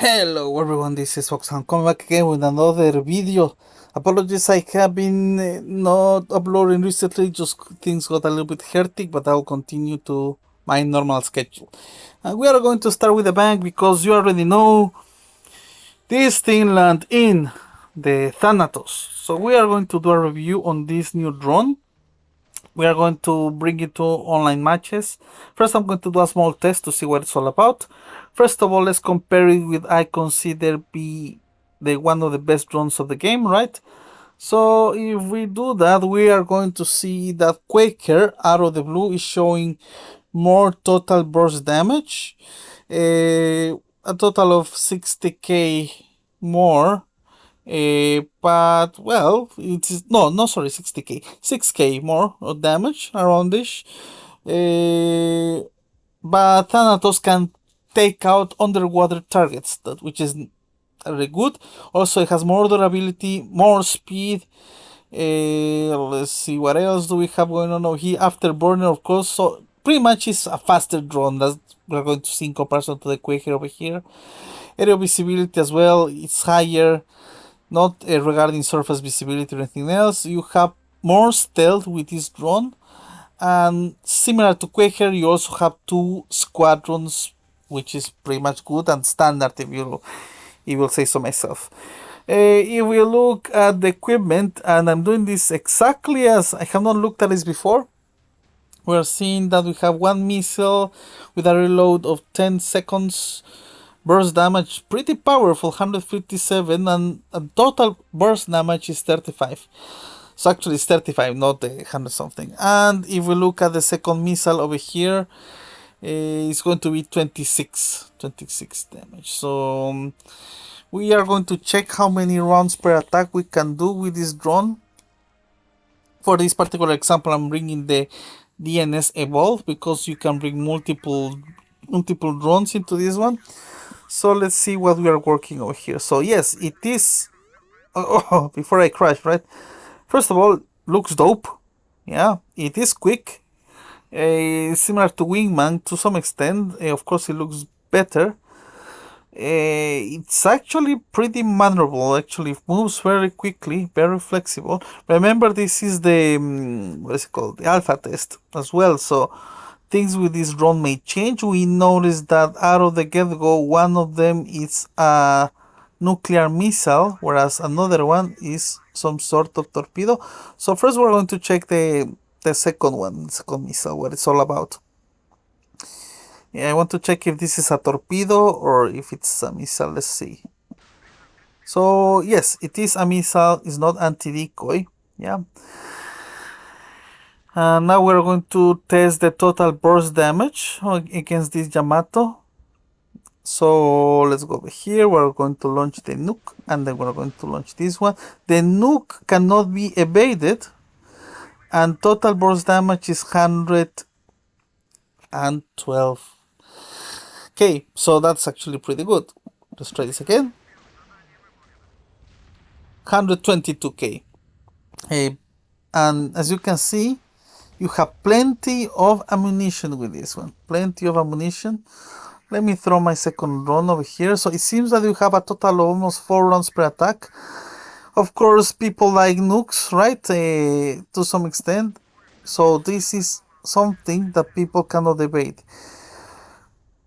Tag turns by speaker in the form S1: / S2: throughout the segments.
S1: Hello everyone, this is Foxhound coming back again with another video. Apologies, I have been not uploading recently, just things got a little bit hectic, but I'll continue to my normal schedule. And we are going to start with the bank because you already know this thing land in the Thanatos. So we are going to do a review on this new drone. We are going to bring it to online matches. First, I'm going to do a small test to see what it's all about. First of all, let's compare it with I consider be the one of the best drones of the game, right? So if we do that, we are going to see that Quaker out of the blue is showing more total burst damage, a total of 60k more. But well, it is no, sorry, 60k, 6k more of damage around this. But Thanatos can take out underwater targets, which is very good. Also, it has more durability, more speed. Let's see what else do we have going on over here. Afterburner, of course. So pretty much it's a faster drone that we're going to see in comparison to the Quaker over here. Aerial visibility as well, it's higher. Not regarding surface visibility or anything else. You have more stealth with this drone, and similar to Quaker, you also have 2 squadrons, which is pretty much good and standard if you will say so myself. If we look at the equipment, and I'm doing this exactly as I have not looked at this before, we're seeing that we have one missile with a reload of 10 seconds. Burst damage pretty powerful, 157, and total burst damage is 35. So actually it's 35, not the 100 something. And if we look at the second missile over here, it's going to be 26 damage. So we are going to check how many rounds per attack we can do with this drone. For this particular example, I'm bringing the DNS Evolve because you can bring multiple drones into this one. So let's see what we are working over here. So yes, it is. Oh, before I crash, right? First of all, looks dope. Yeah, it is quick. Similar to Wingman to some extent. Of course, it looks better. It's actually pretty maneuverable. Actually, it moves very quickly, very flexible. Remember, this is the what is it called? The alpha test as well. So things with this drone may change. We noticed that out of the get-go, one of them is a nuclear missile, whereas another one is some sort of torpedo. So first we're going to check the second one, second missile, what it's all about. Yeah, I want to check if this is a torpedo or if it's a missile. Let's see. So yes, it is a missile. It's not anti-decoy. Yeah. Now we're going to test the total burst damage against this Yamato. So let's go over here. We're going to launch the nuke, and then we're going to launch this one. The nuke cannot be evaded, and total burst damage is 112. Okay, so that's actually pretty good. Let's try this again. 122k. And as you can see, you have plenty of ammunition with this one. Plenty of ammunition. Let me throw my second drone over here. So it seems that you have a total of almost 4 rounds per attack. Of course, people like nukes, right? To some extent. So this is something that people cannot debate.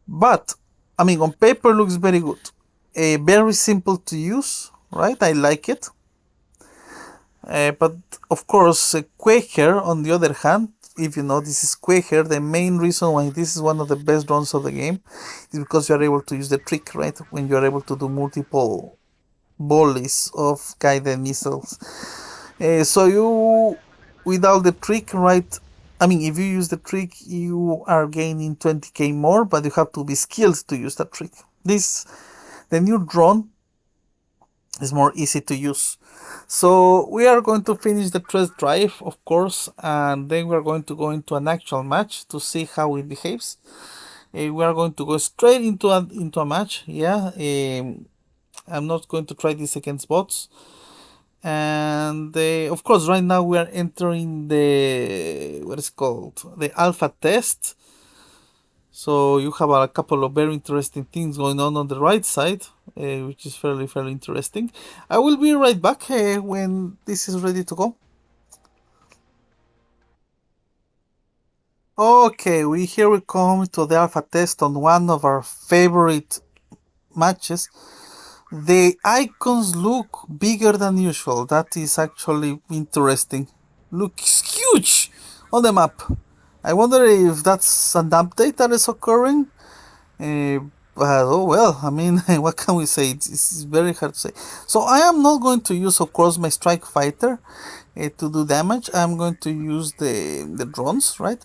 S1: But, I mean, on paper looks very good. Very simple to use, right? I like it. But of course, Quaker, on the other hand, if you know this is Quaker, the main reason why this is one of the best drones of the game is because you are able to use the trick, right? When you are able to do multiple volleys of guided missiles. So you, without the trick, right? I mean, if you use the trick, you are gaining 20k more, but you have to be skilled to use that trick. The new drone is more easy to use. So we are going to finish the test drive, of course, and then we're going to go into an actual match to see how it behaves. We are going to go straight into a match. Yeah, I'm not going to try this against bots. And of course, right now we are entering the what is called the alpha test. So you have a couple of very interesting things going on the right side. which is fairly interesting. I will be right back when this is ready to go. Okay, here we come to the alpha test on one of our favorite matches. The icons look bigger than usual. That is actually interesting. Looks huge on the map. I wonder if that's an update that is occurring. Uh, but oh well, I mean, what can we say? It's very hard to say. So I am not going to use, of course, my strike fighter to do damage. I'm going to use the drones, right?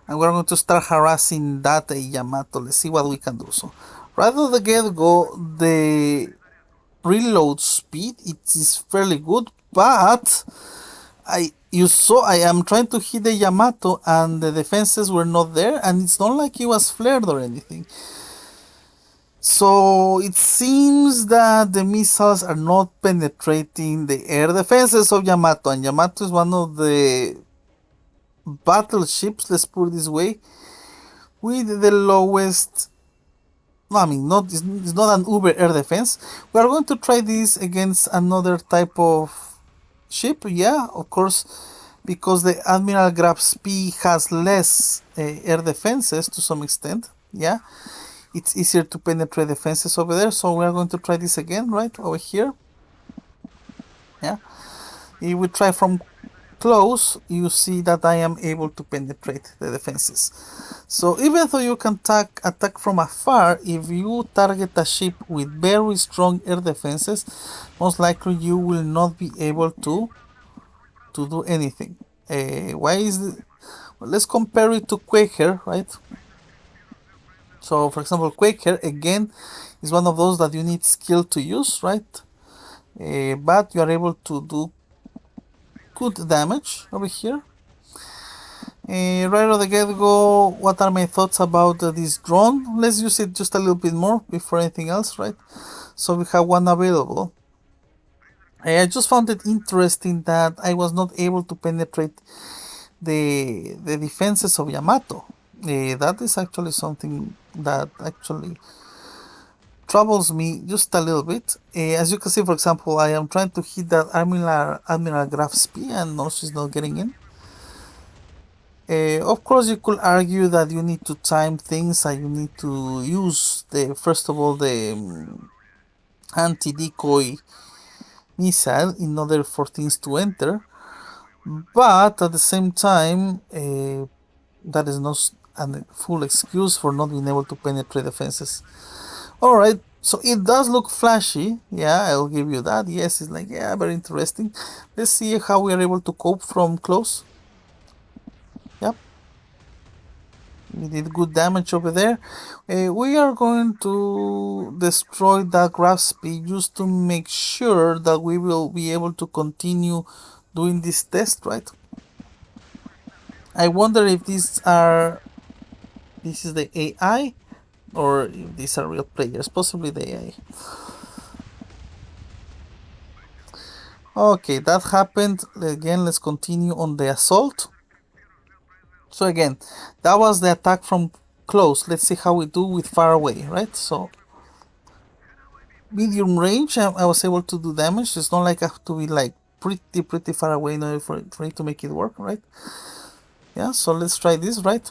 S1: And we're going to start harassing that Yamato. Let's see what we can do. So, right at the get-go, the reload speed it is fairly good, but I am trying to hit the Yamato and the defenses were not there, and it's not like he was flared or anything. So it seems that the missiles are not penetrating the air defenses of Yamato, and Yamato is one of the battleships, let's put it this way, with the lowest. No, I mean, it's not an Uber air defense. We are going to try this against another type of ship, yeah, of course, because the Admiral Grab's P has less air defenses to some extent, yeah. It's easier to penetrate defenses over there, so we are going to try this again, right, over here, yeah. If we try from close, you see that I am able to penetrate the defenses. So even though you can attack from afar, if you target a ship with very strong air defenses, most likely you will not be able to do anything. Why is it? Well, let's compare it to Quaker, right? So for example, Quaker again is one of those that you need skill to use, right? But you are able to do good damage over here. Right out the get-go, what are my thoughts about this drone? Let's use it just a little bit more before anything else, right? So we have one available. I just found it interesting that I was not able to penetrate the defenses of Yamato. That is actually something that actually troubles me just a little bit. As you can see, for example, I am trying to hit that Admiral Graf's P and no, she's not getting in. Of course, you could argue that you need to time things and you need to use first of all the anti-decoy missile in order for things to enter, but at the same time, that is not a full excuse for not being able to penetrate defenses. Alright, so it does look flashy, yeah, I'll give you that. Yes, it's like, yeah, very interesting. Let's see how we are able to cope from close. Yep. We did good damage over there. We are going to destroy that graph speed just to make sure that we will be able to continue doing this test, right? I wonder if this is the AI or if these are real players, possibly the AI. Okay, that happened. Again, let's continue on the assault. So again, that was the attack from close. Let's see how we do with far away, right? So medium range, I was able to do damage. It's not like I have to be like pretty far away in order for it to make it work, right? Yeah, so let's try this, right?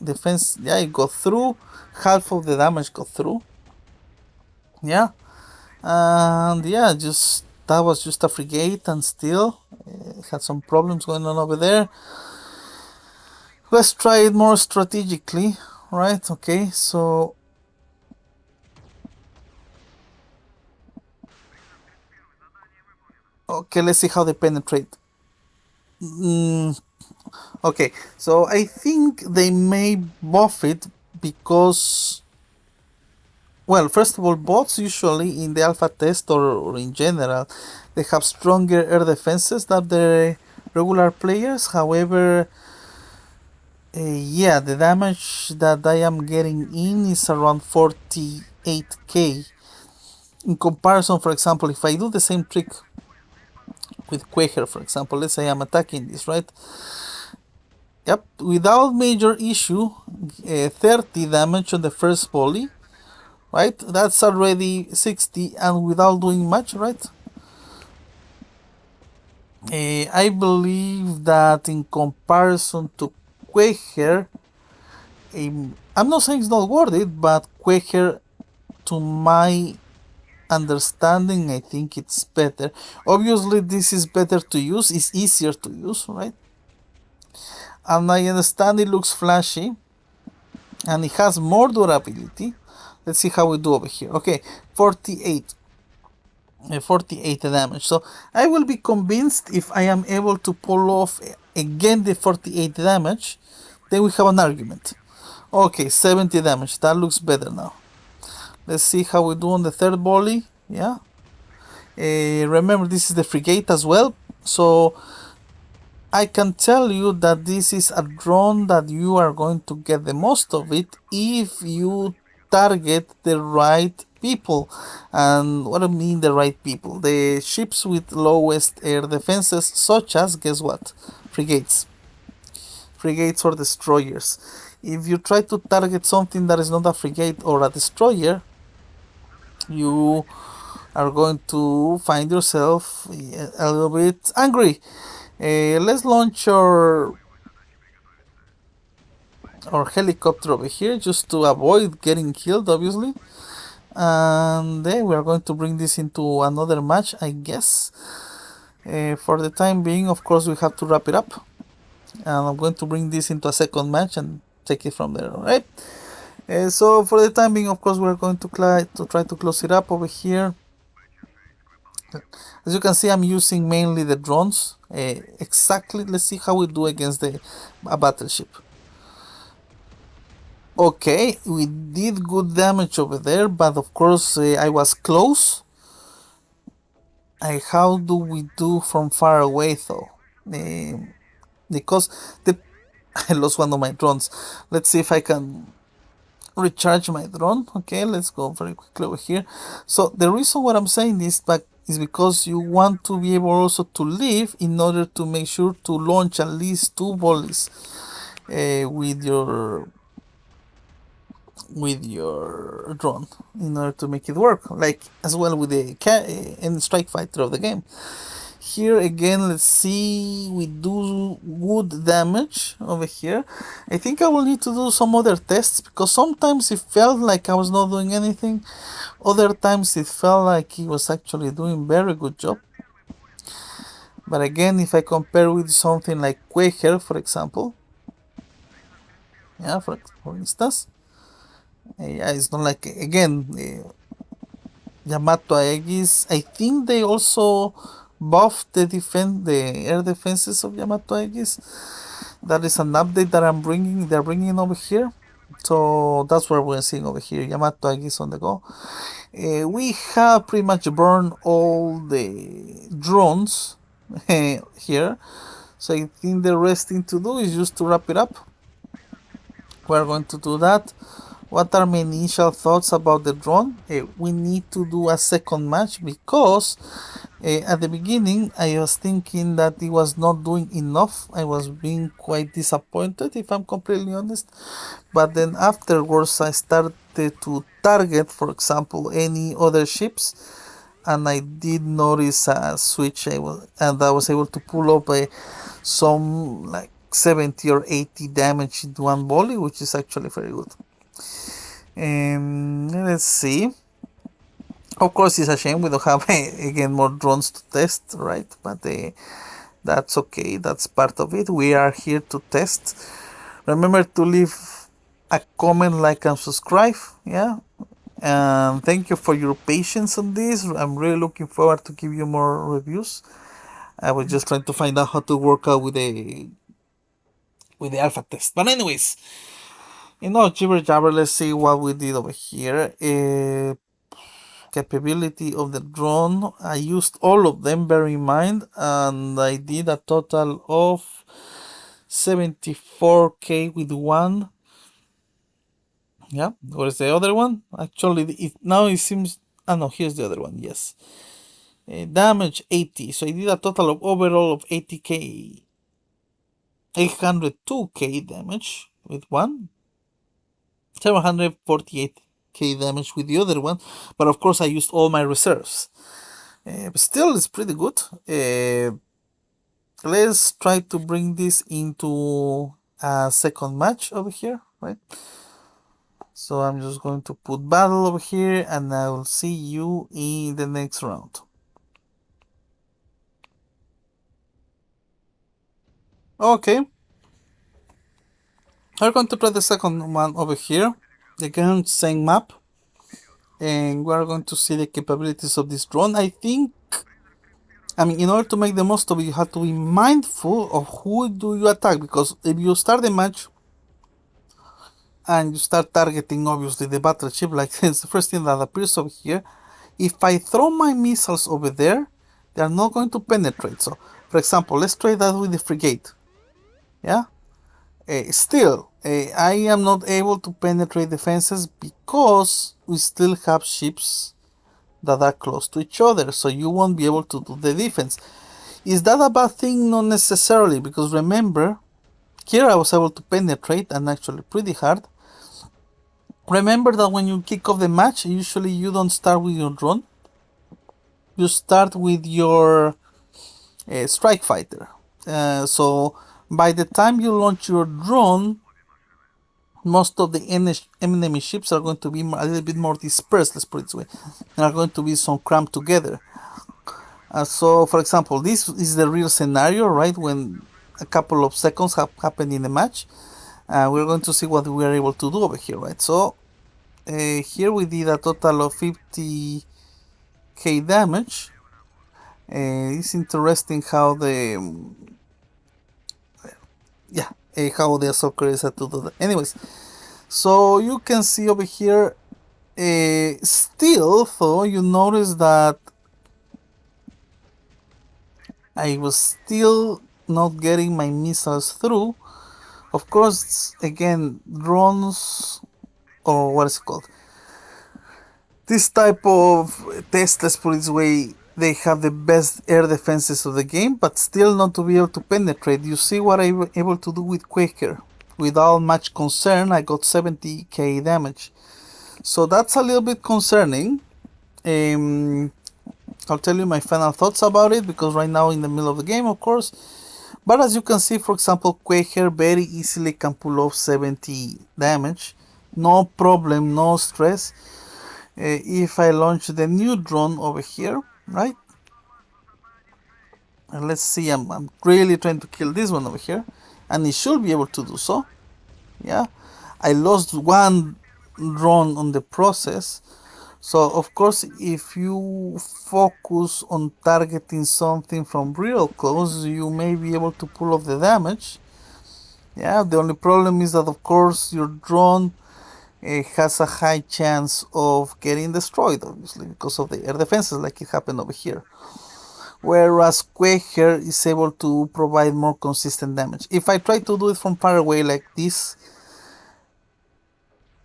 S1: Defense, yeah, it got through. Half of the damage got through. Yeah, and yeah, that was just a frigate, and still had some problems going on over there. Let's try it more strategically, right? Okay, so okay, let's see how they penetrate. Okay, so I think they may buff it because, well, first of all, bots usually in the alpha test or in general, they have stronger air defenses than the regular players. However, yeah, the damage that I am getting in is around 48k. In comparison, for example, if I do the same trick with Quaker, for example, let's say I'm attacking this, right? Yep, without major issue, 30 damage on the first volley, right? That's already 60 and without doing much, right? I believe that in comparison to Quaker, I'm not saying it's not worth it, but Quaker, to my understanding, I think it's better. Obviously, this is better to use, it's easier to use, right? And I understand it looks flashy and it has more durability. Let's see how we do over here. Okay, 48. 48 damage. So I will be convinced if I am able to pull off again the 48 damage, then we have an argument. Okay, 70 damage. That looks better now. Let's see how we do on the third volley. Yeah. Remember, this is the frigate as well. So I can tell you that this is a drone that you are going to get the most of it if you target the right people. And what I mean the right people? The ships with lowest air defenses, such as, guess what? Frigates. Frigates or destroyers. If you try to target something that is not a frigate or a destroyer, you are going to find yourself a little bit angry. Let's launch our helicopter over here just to avoid getting killed, obviously. And then we are going to bring this into another match, I guess. For the time being, of course, we have to wrap it up. And I'm going to bring this into a second match and take it from there, alright? So for the time being, of course, we're going to try to close it up over here. As you can see, I'm using mainly the drones. Exactly, let's see how we do against a battleship. Okay, we did good damage over there, but of course I was close. How do we do from far away though? Because I lost one of my drones. Let's see if I can recharge my drone. Okay, let's go very quickly over here. So the reason what I'm saying this back is because you want to be able also to leave in order to make sure to launch at least 2 volleys with your drone in order to make it work, like as well with the strike fighter of the game. Here again, let's see, we do good damage over here. I think I will need to do some other tests because sometimes it felt like I was not doing anything, other times it felt like he was actually doing very good job. But again, if I compare with something like Quaker, for example, yeah, for instance, yeah, it's not like, again, Yamato Aegis. I think they also buffed the air defenses of Yamato Aegis. That is an update that they're bringing over here. So that's what we're seeing over here, Yamato Aegis on the go. We have pretty much burned all the drones here. So I think the rest thing to do is just to wrap it up. We're going to do that. What are my initial thoughts about the drone? We need to do a second match because at the beginning I was thinking that it was not doing enough. I was being quite disappointed, if I'm completely honest. But then afterwards I started to target, for example, any other ships, and I did notice a switch. I was able to pull up some like 70 or 80 damage in one volley, which is actually very good. Let's see. Of course, it's a shame we don't have again more drones to test, right? But that's okay. That's part of it. We are here to test. Remember to leave a comment, like, and subscribe. Yeah. And thank you for your patience on this. I'm really looking forward to give you more reviews. I was just trying to find out how to work out with the alpha test. But anyways, jibber jabber. Let's see what we did over here. Capability of the drone. I used all of them, bear in mind, and I did a total of 74k with one. Yeah, where's the other one? Actually, now it seems. Ah, no, here's the other one. Yes. Damage 80. So I did a total of overall of 80k. 802k damage with one. 748 damage with the other one, but of course I used all my reserves. But still, it's pretty good. Let's try to bring this into a second match over here, right? So I'm just going to put battle over here, and I will see you in the next round. Okay. We're going to try the second one over here. Again, same map. And we're going to see the capabilities of this drone. I mean, in order to make the most of it, you have to be mindful of who do you attack. Because if you start the match and you start targeting, obviously, the battleship, like it's the first thing that appears over here, if I throw my missiles over there, they are not going to penetrate. So, for example, let's try that with the frigate. Yeah? Still, I am not able to penetrate defenses because we still have ships that are close to each other, so you won't be able to do the defense. Is that a bad thing? Not necessarily, because remember, here I was able to penetrate, and actually pretty hard. Remember that when you kick off the match, usually you don't start with your drone. You start with your strike fighter. So by the time you launch your drone, most of the enemy ships are going to be a little bit more dispersed, let's put it this way. They are going to be some cramped together. So, for example, this is the real scenario, right? When a couple of seconds have happened in the match. We're going to see what we are able to do over here, right? So, here we did a total of 50k damage. It's interesting how how the soccer is to do that. Anyways, so you can see over here, still, though, you notice that I was still not getting my missiles through. Of course, again, drones, or what is it called? This type of test, let's put it this way, they have the best air defenses of the game, but still not to be able to penetrate. You see what I was able to do with Quaker. Without much concern, I got 70k damage. So that's a little bit concerning. I'll tell you my final thoughts about it, because right now in the middle of the game, of course. But as you can see, for example, Quaker very easily can pull off 70 damage. No problem, no stress. If I launch the new drone over here, right? And let's see, I'm really trying to kill this one over here, and it should be able to do so. Yeah, I lost one drone on the process. So of course, if you focus on targeting something from real close, you may be able to pull off the damage. Yeah, the only problem is that of course your drone has a high chance of getting destroyed, obviously, because of the air defenses, like it happened over here. Whereas Quaker is able to provide more consistent damage. If I try to do it from far away like this,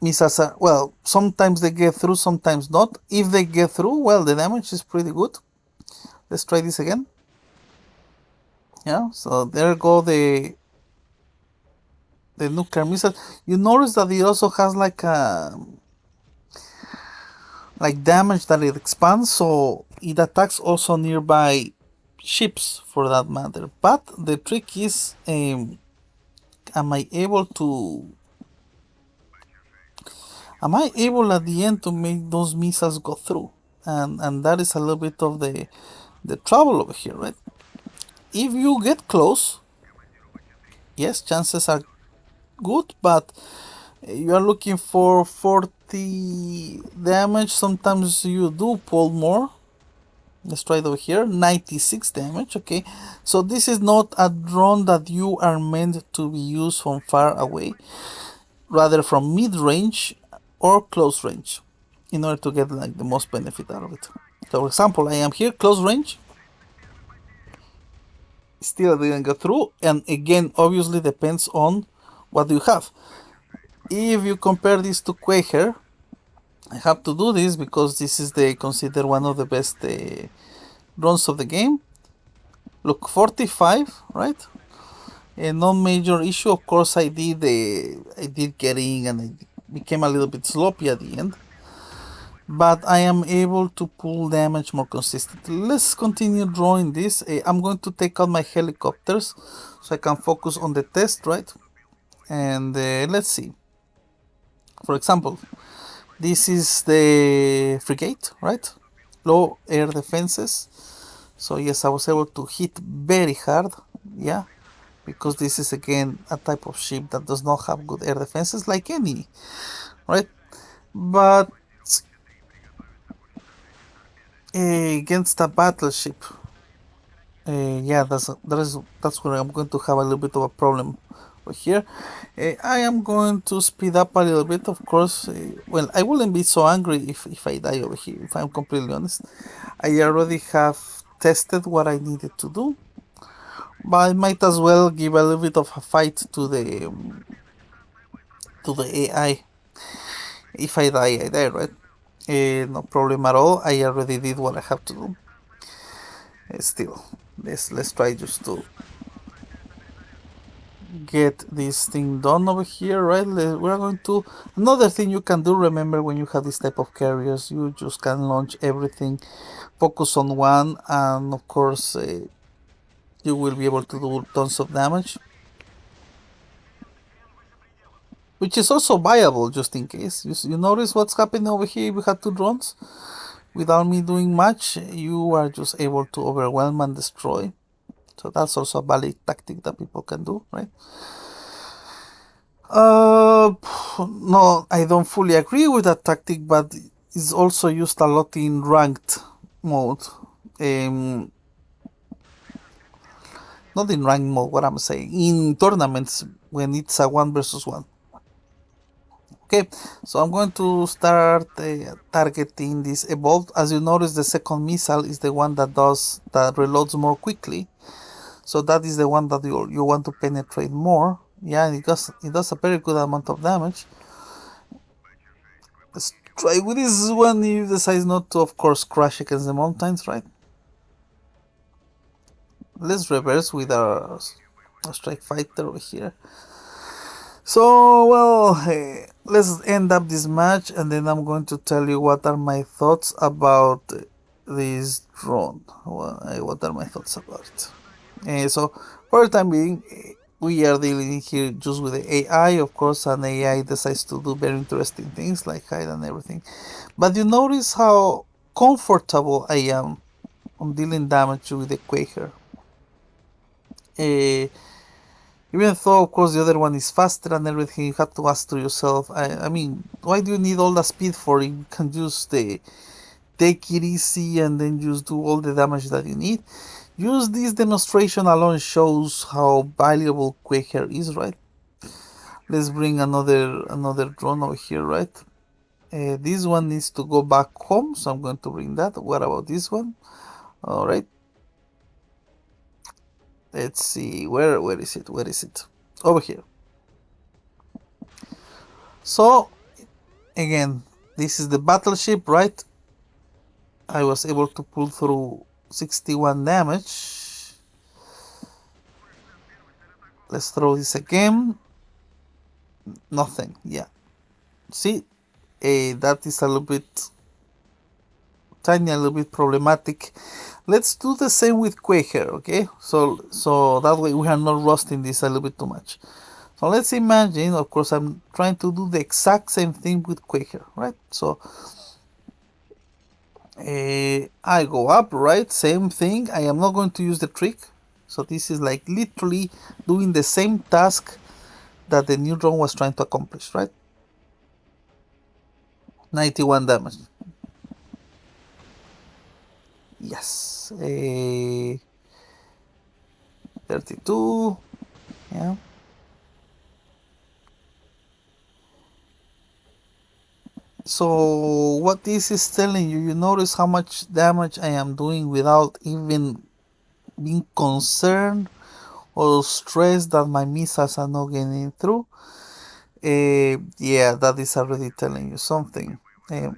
S1: missiles are, well, sometimes they get through, sometimes not. If they get through, well, the damage is pretty good. Let's try this again. Yeah, so there go the nuclear missile. You notice that it also has like damage that it expands, so it attacks also nearby ships for that matter. But the trick is, am I able at the end to make those missiles go through? And that is a little bit of the trouble over here, right? If you get close, yes, chances are good, but you are looking for 40 damage. Sometimes you do pull more. Let's try it over here. 96 damage. Okay, so this is not a drone that you are meant to be used from far away, rather from mid-range or close range, in order to get like the most benefit out of it. So for example, I am here close range, still didn't go through, and again, obviously depends on what you have. If you compare this to Quaker, I have to do this because this is considered one of the best drones of the game. Look, 45, right? No major issue. Of course, I did get in, and I became a little bit sloppy at the end. but I am able to pull damage more consistently. Let's continue drawing this. I'm going to take out my helicopters so I can focus on the test, right? And let's see. For example, this is the frigate, right? Low air defenses. So yes, I was able to hit very hard, yeah, because this is again a type of ship that does not have good air defenses like any, right? But against a battleship, yeah, that's where I'm going to have a little bit of a problem over here. I am going to speed up a little bit, of course. Well, I wouldn't be so angry if I die over here, if I'm completely honest. I already have tested what I needed to do, but I might as well give a little bit of a fight to the AI. If I die, I die, right? No problem at all. I already did what I have to do. Still, let's try just to get this thing done over here, right? We're going to another thing you can do. Remember, when you have this type of carriers, you just can launch everything, focus on one, and of course, you will be able to do tons of damage, which is also viable just in case. You notice what's happening over here? If you had two drones without me doing much, you are just able to overwhelm and destroy. So that's also a valid tactic that people can do, right? Uh, no, I don't fully agree with that tactic, but it's also used a lot in ranked mode. Um, Not in ranked mode, what I'm saying, in tournaments when it's a 1 versus 1. Okay, so I'm going to start targeting this evolved. As you notice, the second missile is the one that reloads more quickly. So that is the one that you want to penetrate more. Yeah, it does a very good amount of damage. Let's try with this one. You decide not to, of course, crash against the mountains, right? Let's reverse with our strike fighter over here. So, well, let's end up this match, and then I'm going to tell you what are my thoughts about this drone. What are my thoughts about it? So, for the time being, we are dealing here just with the AI. Of course, an AI decides to do very interesting things like hide and everything. But you notice how comfortable I am on dealing damage with the Quaker. Uh, Even though, of course, the other one is faster and everything, you have to ask to yourself, I mean, why do you need all the speed for it? You can just take it easy and then just do all the damage that you need. Use this demonstration alone shows how valuable Quaker is, right? Let's bring another drone over here, right? This one needs to go back home, so I'm going to bring that. What about this one? All right. Let's see. Where is it? Where is it? Over here. So again, this is the battleship, right? I was able to pull through 61 damage. Let's throw this again. Nothing. Yeah. See, that is a little bit tiny, a little bit problematic. Let's do the same with Quaker, okay? So that way we are not rusting this a little bit too much. So let's imagine, of course, I'm trying to do the exact same thing with Quaker, right? So I go up, right? Same thing. I am not going to use the trick. So this is like literally doing the same task that the new drone was trying to accomplish, right? 91 damage. Yes. 32. Yeah. So what this is telling you, you notice how much damage I am doing without even being concerned or stressed that my missiles are not getting through. Yeah, that is already telling you something.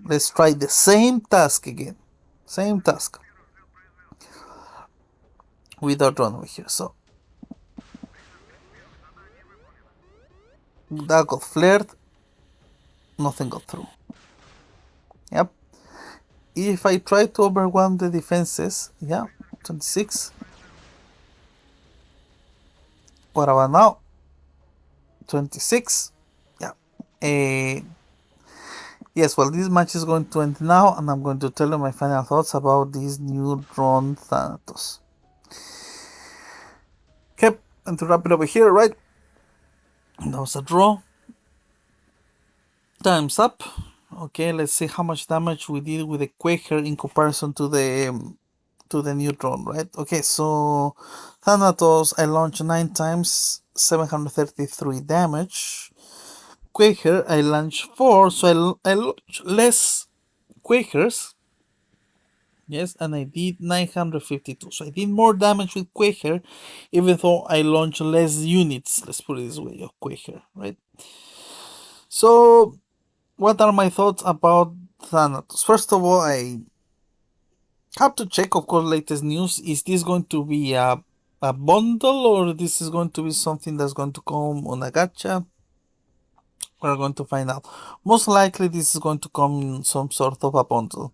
S1: Let's try the same task again. Same task with our drone over here. So that got flared. Nothing got through. Yep. if I try to overwhelm the defenses, yeah, 26. What about now? 26. Yeah. Uh, yes, well, this match is going to end now, and I'm going to tell you my final thoughts about this new drone Thanatos. Okay, and to wrap it over here, right? That was a draw. Time's up. Okay, let's see how much damage we did with the Quaker in comparison to the new drone, right? Okay, so Thanatos I launched 9 times, 733 damage. Quaker I launched 4, so I launched less Quakers. Yes, and I did 952. So I did more damage with Quaker, even though I launched less units, let's put it this way, of Quaker, right? So, what are my thoughts about Thanatos? First of all, I have to check, of course, latest news. Is this going to be a bundle, or this is going to be something that's going to come on a gacha? We're going to find out. Most likely, this is going to come in some sort of a bundle.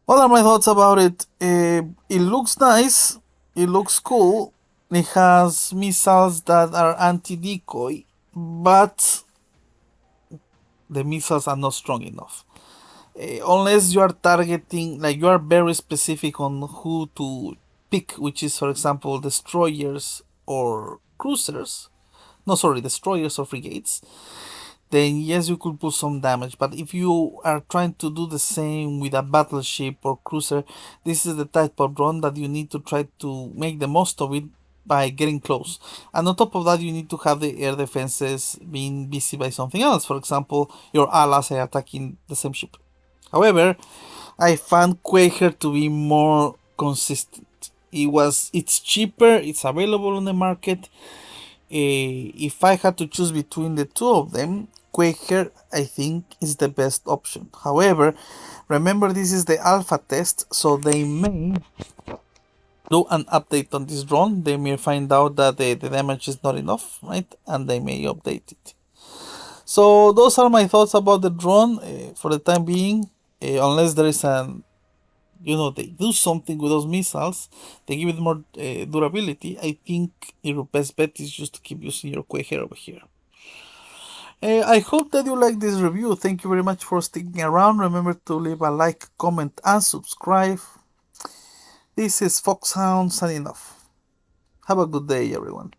S1: What are my thoughts about it? It looks nice. It looks cool. It has missiles that are anti-decoy, but the missiles are not strong enough. Unless you are targeting, like you are very specific on who to pick, which is, for example, destroyers or cruisers. No, sorry, destroyers or frigates. Then yes, you could put some damage. But if you are trying to do the same with a battleship or cruiser, this is the type of drone that you need to try to make the most of it by getting close. And on top of that, you need to have the air defenses being busy by something else. For example, your allies are attacking the same ship. However, I found Quaker to be more consistent. It's cheaper, it's available on the market. If I had to choose between the two of them, Quaker I think is the best option. However, remember this is the alpha test, so they may do an update on this drone. They may find out that the damage is not enough, right? And they may update it. So those are my thoughts about the drone for the time being. Unless there is an they do something with those missiles, they give it more durability. I think your best bet is just to keep using your Quaker over here. I hope that you like this review. Thank you very much for sticking around. Remember to leave a like, comment, and subscribe. This is Foxhound signing off. Have a good day, everyone.